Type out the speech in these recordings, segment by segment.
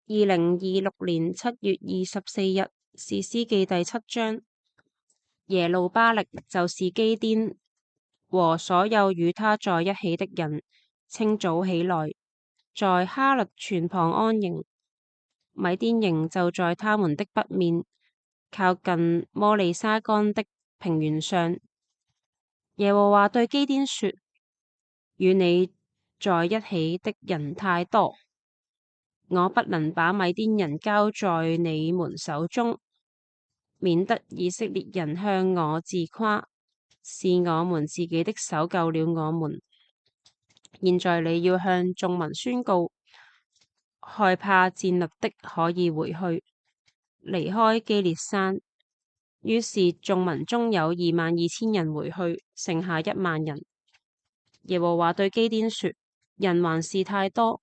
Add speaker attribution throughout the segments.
Speaker 1: 2026年7月24日，士師記第7章。耶路巴力就是基甸和所有與他在一起的人，清早起來，在哈律泉旁安營。米甸營就在他們的北面，靠近摩利沙干的平原上。耶和華對基甸說：與你在一起的人太多，我不能把米甸人交在你們手中，免得以色列人向我自誇，是我們自己的手救了我們。現在你要向眾民宣告，害怕戰慄的可以回去，離開基列山。於是眾民中有22,000人回去，剩下1萬人。耶和華對基甸說：人還是太多，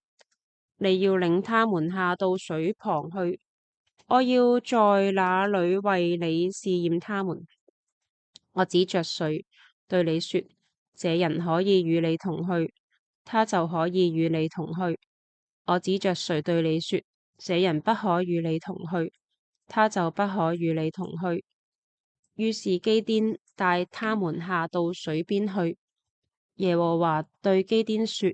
Speaker 1: 你要領他們下到水旁去，我要在那裏為你試驗他們。我指着誰對你說，這人可以與你同去，他就可以與你同去；我指着誰對你說，這人不可與你同去，他就不可與你同去。於是基甸帶他們下到水邊去。耶和華對基甸說：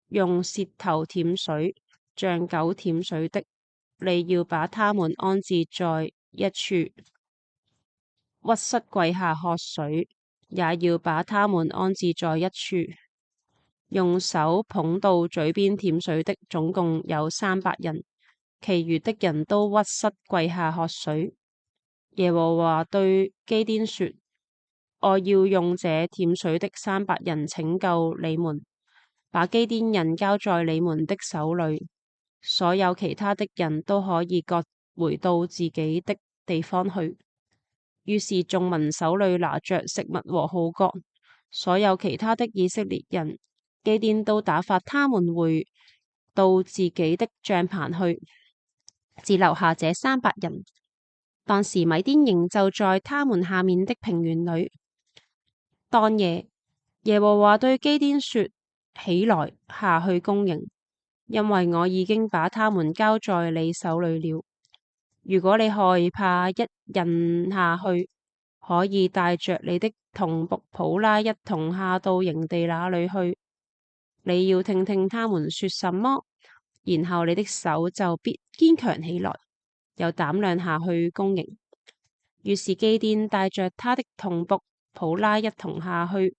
Speaker 1: 用舌頭舔水，像狗舔水的，你要把他們安置在一處，屈膝跪下喝水，也要把他們安置在一處。用手捧到嘴邊舔水的總共有300人，其餘的人都屈膝跪下喝水。耶和華對基甸說：我要用這舔水的300人拯救你們，把基甸人交在你們的手裏，所有其他的人都可以各回到自己的地方去。於是眾民手裏拿着食物和號角，所有其他的以色列人，基甸都打發他們回到自己的帳棚去，只留下這300人。當時米甸營就在他們下面的平原裏。當夜，耶和華對基甸說：起來，下去攻營，因為我已經把他們交在你手裏了。如果你害怕一人下去，可以帶着你的同僕普拉一同下到營地那裏去。你要聽聽他們說什麼，然後你的手就必堅強起來，有膽量下去攻營。於是基甸帶着他的同僕普拉一同下去，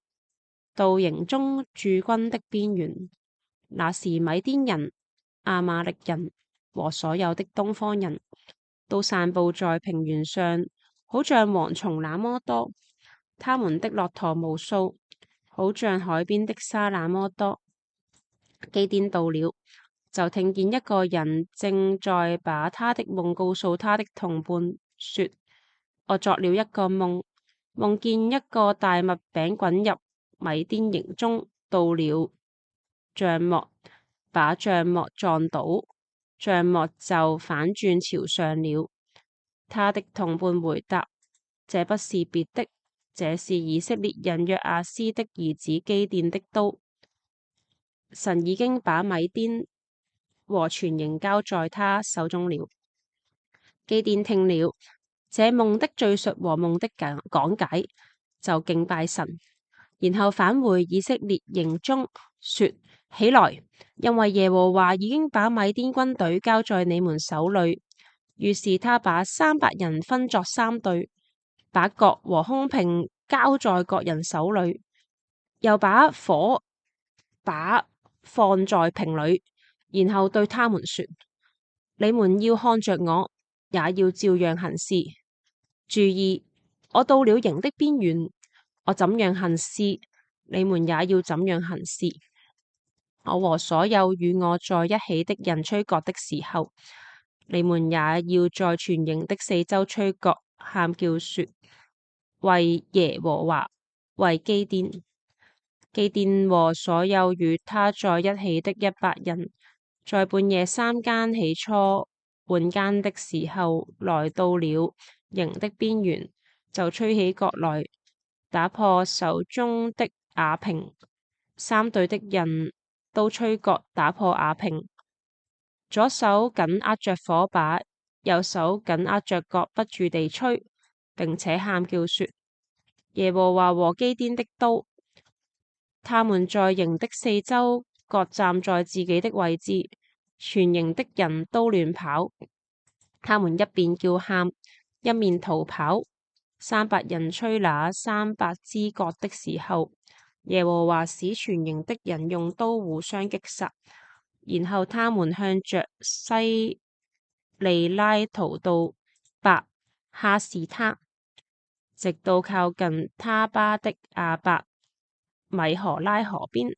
Speaker 1: 到營中駐軍的邊緣。那時米甸人、亞瑪力人和所有的東方人都散布在平原上，好像蝗蟲那麼多。他們的駱駝無數，好像海邊的沙那麼多。基甸到了，就聽見一個人正在把他的夢告訴他的同伴，說：我作了一個夢，夢見一個大麥餅滾入米甸營中，到了帳幕，把帳幕撞倒，帳幕就反轉朝上了。他的同伴回答：這不是別的，這是以色列人約阿施的兒子基甸的刀。神已經把米甸和全營交在他手中了。基甸聽了這夢的敘述和夢的講解，就敬拜神，然後返回以色列營中，說：起來，因為耶和華已經把米甸軍隊交在你們手裏。於是他把300人分作3隊，把角和空瓶交在各人手裏，又把火把放在瓶裏，然後對他們說：你們要看着我，也要照樣行事。注意，我到了營的邊緣，我怎樣行事，你們也要怎樣行事。我和所有與我在一起的人吹角的時候，你們也要在全營的四周吹角，喊叫說：為耶和華，為基甸。基甸和所有與他在一起的100人，在半夜3更起初換更的時候，來到了營的邊緣，就吹起角來，打破手中的瓦瓶。3隊的人都吹角打破瓦瓶。左手緊握着火把，右手緊握着擱不住地吹，並且喊叫說：耶和華和基甸的刀！他們在營的四周各站在自己的位置，全營的人都亂跑。他們一邊叫喊，一面逃跑。300人吹那300支角的時候，耶和華使全營的人用刀互相擊殺，然後他們向着西利拉逃到伯哈士他，直到靠近他巴的亞伯米荷拉河邊。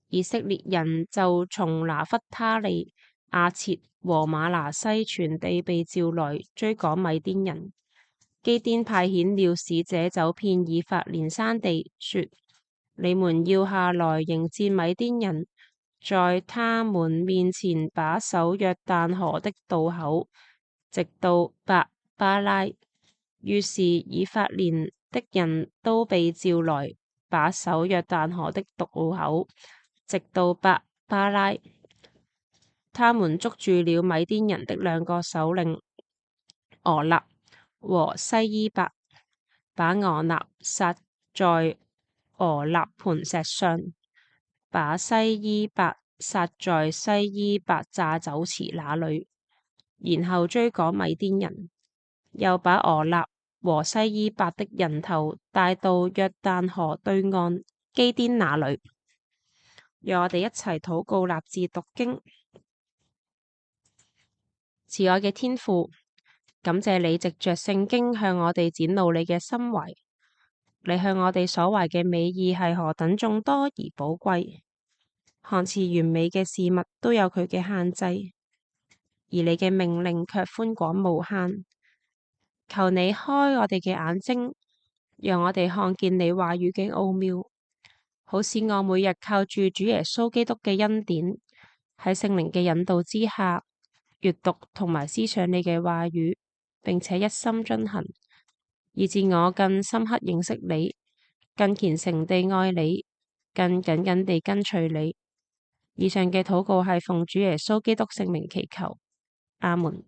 Speaker 1: 以色列人就從拿弗他利、亞設和瑪拿西全地被召來追趕米甸人。基甸派遣了使者走遍以法蓮山地，說：你們要下來迎戰米甸人，在他們面前把守約旦河的渡口，直到伯巴拉。於是以法蓮的人都被召來，把守約旦河的渡口，直到伯巴拉。他們捉住了米甸人的2個首領俄立和西伊伯，把俄立殺在俄立磐石上，把西伊伯殺在西伊伯榨酒池那裏，然後追趕米甸人，又把俄立和西伊伯的人頭帶到約旦河對岸基甸那裏。讓我哋一齊禱告，立志讀經。慈愛嘅天父，感謝你藉着聖經向我哋展露你嘅心懷。你向我哋所懷嘅美意係何等眾多而寶貴，看似完美嘅事物都有佢嘅限制，而你嘅命令卻寬廣無限。求你開我哋嘅眼睛，讓我哋看見你話語嘅奧妙，好使我每日靠住主耶穌基督嘅恩典，喺聖靈嘅引導之下，閱讀同埋思想你嘅話語，並且一心遵行，以致我更深刻認識你，更虔誠地愛你，更緊緊地跟隨你。以上嘅禱告係奉主耶穌基督聖名祈求，阿門。